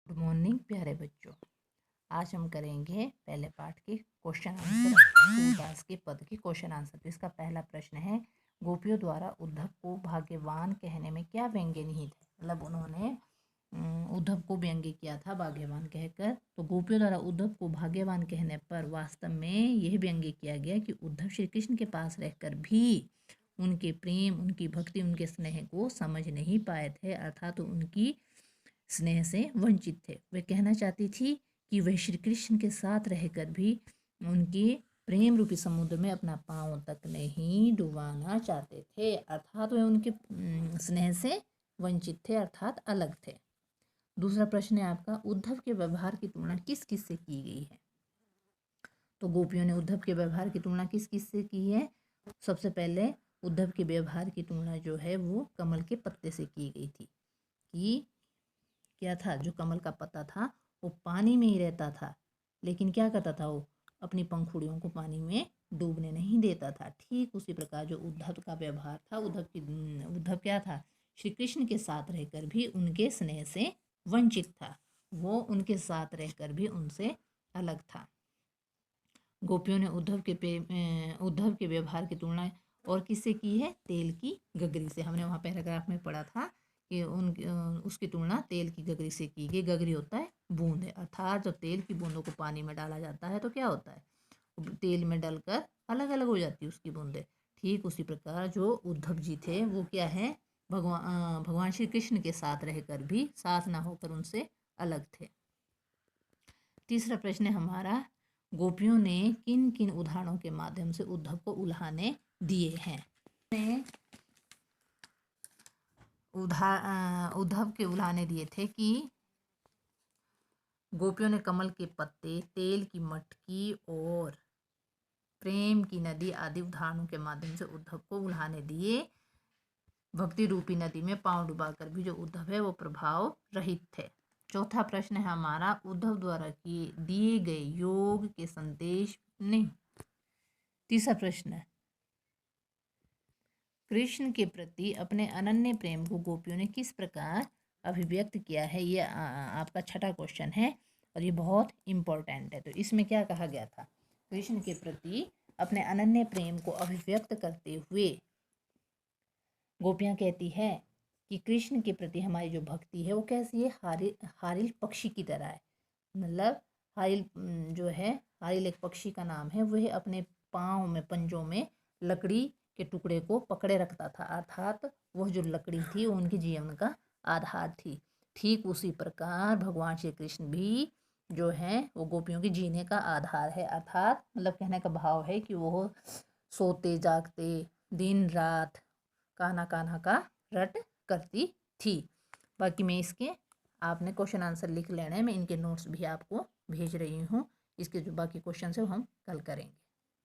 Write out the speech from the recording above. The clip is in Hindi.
गुड मॉर्निंग प्यारे बच्चों। आज हम करेंगे पहले पाठ के क्वेश्चन आंसर, सूरदास के पद के क्वेश्चन आंसर। तो इसका पहला प्रश्न है, गोपियों द्वारा उद्धव को भाग्यवान कहने में क्या व्यंग्य निहित है। मतलब उन्होंने उद्धव को व्यंग्य किया था भाग्यवान कहकर। तो गोपियों द्वारा उद्धव को भाग्यवान कहने पर वास्तव में यह व्यंग्य किया गया कि उद्धव श्री कृष्ण के पास रहकर भी उनके प्रेम, उनकी भक्ति, उनके स्नेह को समझ नहीं पाए थे, अर्थात तो उनकी स्नेह से वंचित थे। वे कहना चाहती थी कि वह श्री कृष्ण के साथ रहकर भी उनके प्रेम रूपी समुद्र में अपना पांव तक नहीं डुबाना चाहते थे, अर्थात वे उनके स्नेह से वंचित थे, अर्थात अलग थे। दूसरा प्रश्न है आपका, उद्धव के व्यवहार की तुलना किस किस से की गई है। तो गोपियों ने उद्धव के व्यवहार की तुलना किस किस से की है। सबसे पहले उद्धव के व्यवहार की तुलना जो है वो कमल के पत्ते से की गई थी। कि क्या था, जो कमल का पत्ता था वो पानी में ही रहता था, लेकिन क्या करता था, वो अपनी पंखुड़ियों को पानी में डूबने नहीं देता था। ठीक उसी प्रकार जो उद्धव का व्यवहार था, उद्धव क्या था, श्री कृष्ण के साथ रहकर भी उनके स्नेह से वंचित था, वो उनके साथ रहकर भी उनसे अलग था। गोपियों ने उद्धव के व्यवहार की तुलना और किससे की है, तेल की गगरी से। हमने वहाँ पैराग्राफ में पढ़ा था कि उसकी तुलना तेल की गगरी से की गई। गगरी होता है बूंद है, अर्थात जब तेल की बूंदों को पानी में डाला जाता है तो क्या होता है, तेल में डलकर अलग अलग हो जाती है उसकी बूंदें। ठीक उसी प्रकार जो उद्धव जी थे वो क्या है, भगवान श्री कृष्ण के साथ रहकर भी साथ ना होकर उनसे अलग थे। तीसरा प्रश्न है हमारा, गोपियों ने किन किन उदाहरणों के माध्यम से उद्धव को उल्हाने दिए हैं। उद्धव के उल्हाने दिए थे कि गोपियों ने कमल के पत्ते, तेल की मटकी और प्रेम की नदी आदि उदाहरणों के माध्यम से उद्धव को उल्हाने दिए। भक्ति रूपी नदी में पांव डुबाकर भी जो उद्धव है वो प्रभाव रहित थे। चौथा प्रश्न है हमारा, उद्धव द्वारा दिए गए योग के संदेश नहीं। तीसरा प्रश्न है, कृष्ण के प्रति अपने अनन्य प्रेम को गोपियों ने किस प्रकार अभिव्यक्त किया है। ये आपका छठा क्वेश्चन है और ये बहुत इम्पोर्टेंट है। तो इसमें क्या कहा गया था, कृष्ण के प्रति अपने अनन्य प्रेम को अभिव्यक्त करते हुए गोपियाँ कहती है कि कृष्ण के प्रति हमारी जो भक्ति है वो कैसी है, हारिल पक्षी की तरह है। मतलब हारिल जो है, हारिल एक पक्षी का नाम है, वह अपने पाँव में, पंजों में लकड़ी के टुकड़े को पकड़े रखता था, अर्थात वह जो लकड़ी थी वो उनके जीवन का आधार थी। ठीक उसी प्रकार भगवान श्री कृष्ण भी जो है वो गोपियों के जीने का आधार है, अर्थात मतलब कहने का भाव है कि वो सोते जागते दिन रात कान्हा कान्हा का रट करती थी। बाकी मैं इसके, आपने क्वेश्चन आंसर लिख लेना है, मैं इनके नोट्स भी आपको भेज रही हूँ। इसके जो बाकी क्वेश्चन है वो हम कल करेंगे।